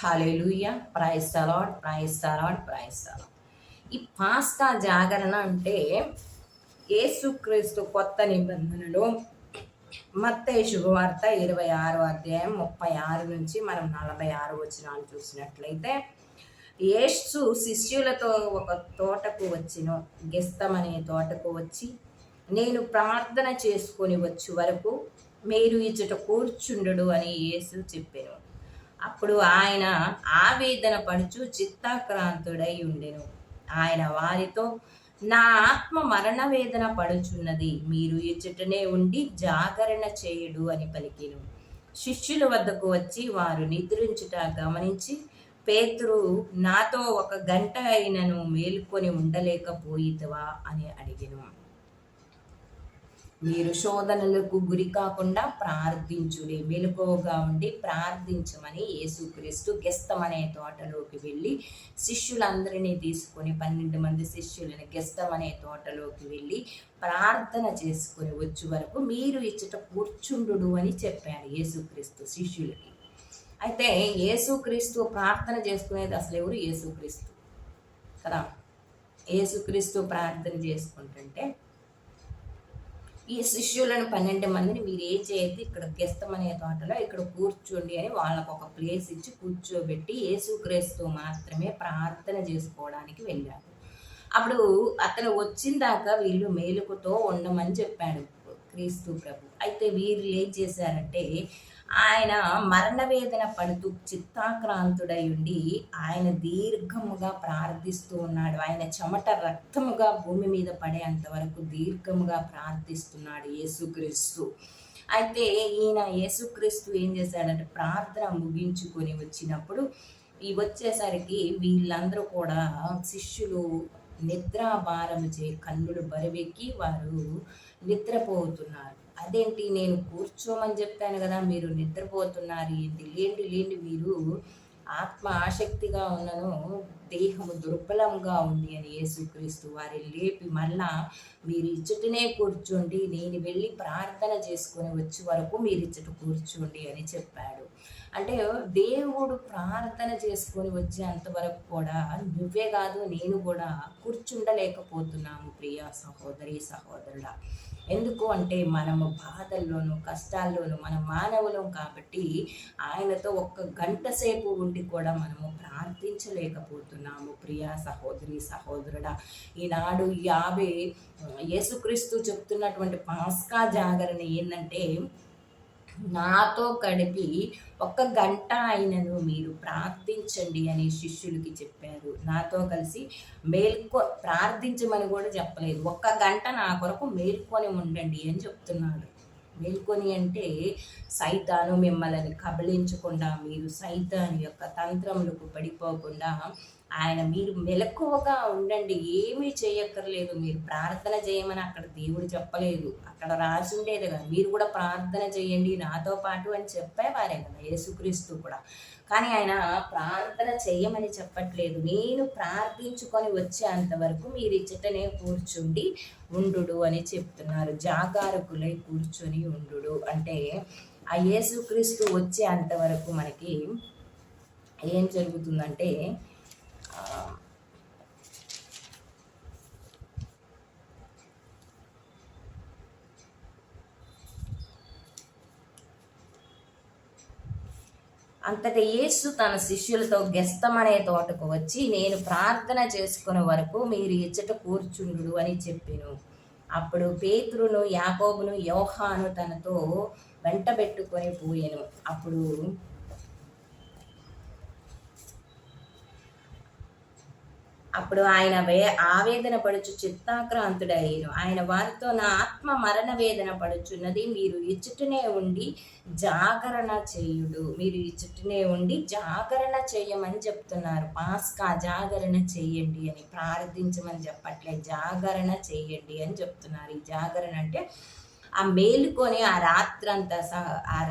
Hallelujah. Praise the lord, praise the lord, praise the lord. ఈ పాస్కా జాగరణ అంటే యేసుక్రీస్తు కొత్త నిబంధనలో మత్తయి శుభవార్త 26వ అధ్యాయం 36 నుంచి మనం 46 వచనాలు చూసినట్లయితే, యేసు శిష్యులతో ఒక తోటకు వచ్చెను. గెస్తమనే తోటకు వచ్చి, నేను ప్రార్థన చేసుకొని వచ్చు వరకు మీరు ఇచ్చట కూర్చుండు అని యేసు చెప్పెను. అప్పుడు ఆయన ఆవేదన పడుచు చిత్తాక్రాంతుడై ఉండెను. ఆయన వారితో, నా ఆత్మ మరణ వేదన పడుచున్నది, మీరు ఇచ్చటనే ఉండి జాగరణ చేయుడు అని పలికెను. శిష్యుల వద్దకు వచ్చి వారు నిద్రించుట గమనించి, పేతురు, నాతో 1 గంట అయినను మేలుకొని ఉండలేకపోయితవా అని అడిగెను. మీరు శోధనలకు గురి కాకుండా ప్రార్థించుడి, మెలకువగా ఉండి ప్రార్థించమని యేసుక్రీస్తు గెస్తమనే తోటలోకి వెళ్ళి శిష్యులందరినీ తీసుకొని 12 మంది శిష్యులని గెస్తమనే తోటలోకి వెళ్ళి ప్రార్థన చేసుకొని వచ్చే వరకు మీరు ఇచ్చట కూర్చుండు అని చెప్పాడు యేసుక్రీస్తు శిష్యులకి. అయితే యేసుక్రీస్తు ప్రార్థన చేసుకునేది అసలు ఎవరు? యేసుక్రీస్తు కదా. యేసుక్రీస్తు ప్రార్థన చేసుకుంటుంటే ఈ శిష్యులను 12 మందిని మీరు ఏం చేయొద్దు, ఇక్కడ గెస్తమనే తోటలో ఇక్కడ కూర్చోండి అని వాళ్ళకు ఒక ప్లేస్ ఇచ్చి కూర్చోబెట్టి యేసుక్రీస్తు మాత్రమే ప్రార్థన చేసుకోవడానికి వెళ్ళాడు. అప్పుడు అతను వచ్చిన దాకా వీళ్ళు మేలుకుతో ఉండమని చెప్పాడు క్రీస్తు ప్రభు. అయితే వీళ్ళు ఏం చేశారంటే, ఆయన మరణ వేదన పడుతూ చిత్తాక్రాంతుడై ఉండి ఆయన దీర్ఘముగా ప్రార్థిస్తూ ఉన్నాడు. ఆయన చెమట రక్తముగా భూమి మీద పడేంత వరకు దీర్ఘముగా ప్రార్థిస్తున్నాడు యేసుక్రీస్తు. అయితే ఈయన యేసుక్రీస్తు ఏం చేశాడంటే, ప్రార్థన ముగించుకొని వచ్చినప్పుడు వచ్చేసరికి వీళ్ళందరూ కూడా శిష్యులు నిద్రాభారము చే కన్నులు బరువెక్కి వారు నిద్రపోతున్నారు. అదేంటి, నేను కూర్చోమని చెప్పాను కదా, మీరు నిద్రపోతున్నారు ఏంటి? లేండి మీరు ఆత్మ ఆసక్తిగా ఉన్నను, దేహము దుర్బలంగా ఉంది అని యేసుక్రీస్తు వారి లేపి మళ్ళా మీరు ఇచ్చటనే కూర్చోండి, నేను వెళ్ళి ప్రార్థన చేసుకొని వచ్చే వరకు మీరు ఇచ్చట కూర్చోండి అని చెప్పాడు. అంటే దేవుడు ప్రార్థన చేసుకొని వచ్చేంత వరకు కూడా నువ్వే కాదు నేను కూడా కూర్చుండలేకపోతున్నాము ప్రియా సహోదరి సహోదరుడా. ఎందుకు అంటే మనము బాధల్లోనూ కష్టాల్లోనూ మనం మానవులం కాబట్టి ఆయనతో 1 గంట సేపు ఉండి కూడా మనము ప్రార్థించలేకపోతున్నాము ప్రియా సహోదరి సహోదరుడా. ఈనాడు యేసుక్రీస్తు చెప్తున్నటువంటి పాస్కా జాగరణ ఏంటంటే, నాతో గడిపి 1 గంట అయినను మీరు ప్రార్థించండి అని శిష్యులకి చెప్పారు. నాతో కలిసి ప్రార్థించమని కూడా చెప్పలేదు. 1 గంట నా కొరకు మేల్కొని ఉండండి అని చెప్తున్నాడు. మేల్కొని అంటే సైతాను మిమ్మల్ని కబళించకుండా, మీరు సైతాను యొక్క తంత్రములకు పడిపోకుండా మీరు మెలకువగా ఉండండి. ఏమీ చేయక్కర్లేదు, మీరు ప్రార్థన చేయమని అక్కడ దేవుడు చెప్పలేదు, అక్కడ రాసి ఉండేది కదా, మీరు కూడా ప్రార్థన చేయండి నాతో పాటు అని చెప్పేవారే కదా యేసుక్రీస్తు కూడా. కానీ ఆయన ప్రార్థన చేయమని చెప్పట్లేదు. నేను ప్రార్థించుకొని వచ్చేంత వరకు మీరు ఇచ్చటనే కూర్చుండి ఉండు అని చెప్తున్నారు. జాగారకులై కూర్చొని ఉండు అంటే ఆ యేసుక్రీస్తు వచ్చేంత వరకు మనకి ఏం జరుగుతుందంటే, అంతటా యేసు తన శిష్యులతో గెస్తమనే తోటకు వచ్చి, నేను ప్రార్థన చేసుకునే వరకు మీరు ఇచ్చట కూర్చుండు అని చెప్పెను. అప్పుడు పేతురును యాకోబును యోహాను తనతో వెంటబెట్టుకొని పోయెను. అప్పుడు ఆయన ఆవేదన పడుచు చిత్తాక్రాంతుడయ్యను. ఆయన వారితో, నా ఆత్మ మరణ వేదన పడుచున్నది, మీరు ఇచ్చటనే ఉండి జాగరణ చేయుడు. మీరు ఇచ్చటనే ఉండి జాగరణ చేయమని చెప్తున్నారు. పాస్కా జాగరణ చేయండి అని, ప్రార్థించమని చెప్పట్లేదు, జాగరణ చేయండి అని చెప్తున్నారు. ఈ జాగరణ అంటే ఆ మేలుకొని ఆ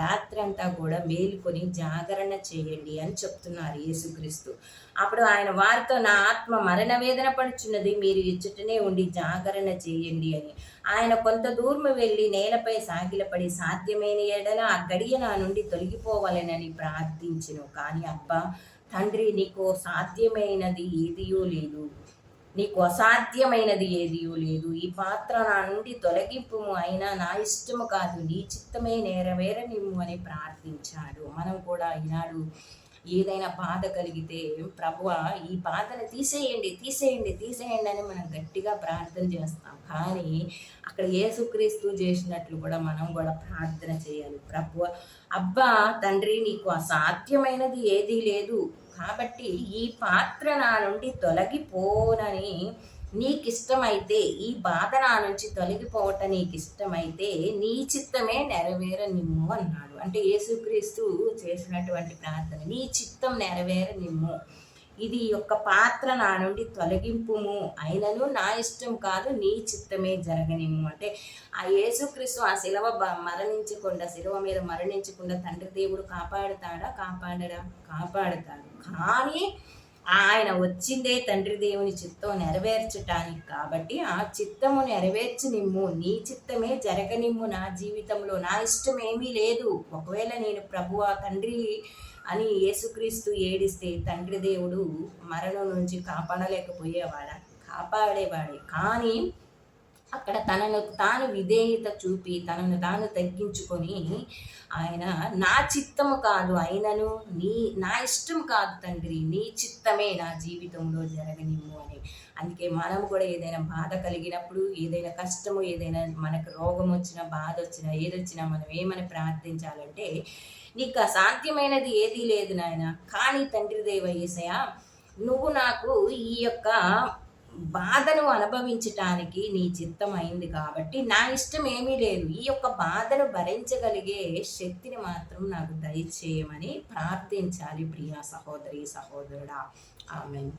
రాత్రంతా కూడా మేలుకొని జాగరణ చేయండి అని చెప్తున్నారు యేసుక్రీస్తు. అప్పుడు ఆయన వారితో, నా ఆత్మ మరణ వేదన పడుచున్నది, మీరు ఇచ్చటనే ఉండి జాగరణ చేయండి అని. ఆయన కొంత దూరం వెళ్ళి నేలపై సాగిలపడి, సాధ్యమైన ఎడల ఆ గడియ నా నుండి తొలగిపోవాలనని ప్రార్థించెను. కానీ అబ్బా, తండ్రి నీకు సాధ్యమైనది ఏదియో లేదు, నీకు అసాధ్యమైనది ఏదియూ లేదు. ఈ పాత్ర నా నుండి తొలగింపుము, అయినా నా ఇష్టము కాదు నీ చిత్తమే నెరవేరనిమ్ము అని ప్రార్థించాడు. మనం కూడా ఈనాడు ఏదైనా బాధ కలిగితే ప్రభువా ఈ బాధను తీసేయండి తీసేయండి తీసేయండి అని మనం గట్టిగా ప్రార్థన చేస్తాం. కానీ అక్కడ యేసుక్రీస్తు చేసినట్లు కూడా మనం కూడా ప్రార్థన చేయాలి. ప్రభువా అబ్బా తండ్రి నీకు అసాధ్యమైనది ఏదీ లేదు, కాబట్టి ఈ పాత్ర నా నుండి తొలగిపోనని నీకిష్టమైతే, ఈ బాధ నా నుంచి తొలగిపోవటం నీకిష్టమైతే నీ చిత్తమే నెరవేరనిమ్ము అన్నాడు. అంటే యేసుక్రీస్తు చేసినటువంటి ప్రార్థన, నీ చిత్తం నెరవేరనిమ్ము, ఇది యొక్క పాత్ర నా నుండి తొలగింపుము, అయినను నా ఇష్టం కాదు నీ చిత్తమే జరగనిమ్ము. అంటే ఆ యేసుక్రీస్తు ఆ శిలువ మీద మరణించకుండా తండ్రి దేవుడు కాపాడుతాడా? కాపాడుతాడు. కానీ ఆయన వచ్చిందే తండ్రి దేవుని చిత్తం నెరవేర్చటానికి. కాబట్టి ఆ చిత్తము నెరవేర్చి నిమ్ము, నీ చిత్తమే జరగనిమ్ము నా జీవితంలో, నా ఇష్టం ఏమీ లేదు. ఒకవేళ నేను ప్రభువా తండ్రి అని యేసుక్రీస్తు ఏడిస్తే తండ్రి దేవుడు మరణం నుంచి కాపాడేవాడే. కానీ అక్కడ తనను తాను విధేయత చూపి తనను తాను తగ్గించుకొని ఆయన నా చిత్తము కాదు అయినను నా ఇష్టం కాదు తండ్రి, నీ చిత్తమే నా జీవితంలో జరగనిమ్ము అని. అందుకే మనం కూడా ఏదైనా బాధ కలిగినప్పుడు, ఏదైనా కష్టము, ఏదైనా మనకు రోగం వచ్చినా, బాధ వచ్చినా, ఏదొచ్చినా మనం ఏమని ప్రార్థించాలంటే, నీకు అసాధ్యమైనది ఏదీ లేదు నాయన, కానీ తండ్రి దేవ యేసయ్యా నువ్వు నాకు ఈ యొక్క బాధను అనుభవించటానికి నీ చిత్తం అయింది, కాబట్టి నా ఇష్టం ఏమీ లేదు, ఈ యొక్క బాధను భరించగలిగే శక్తిని మాత్రం నాకు దయచేయమని ప్రార్థించాలి ప్రియా సహోదరి సహోదరుడా. ఆమేన్.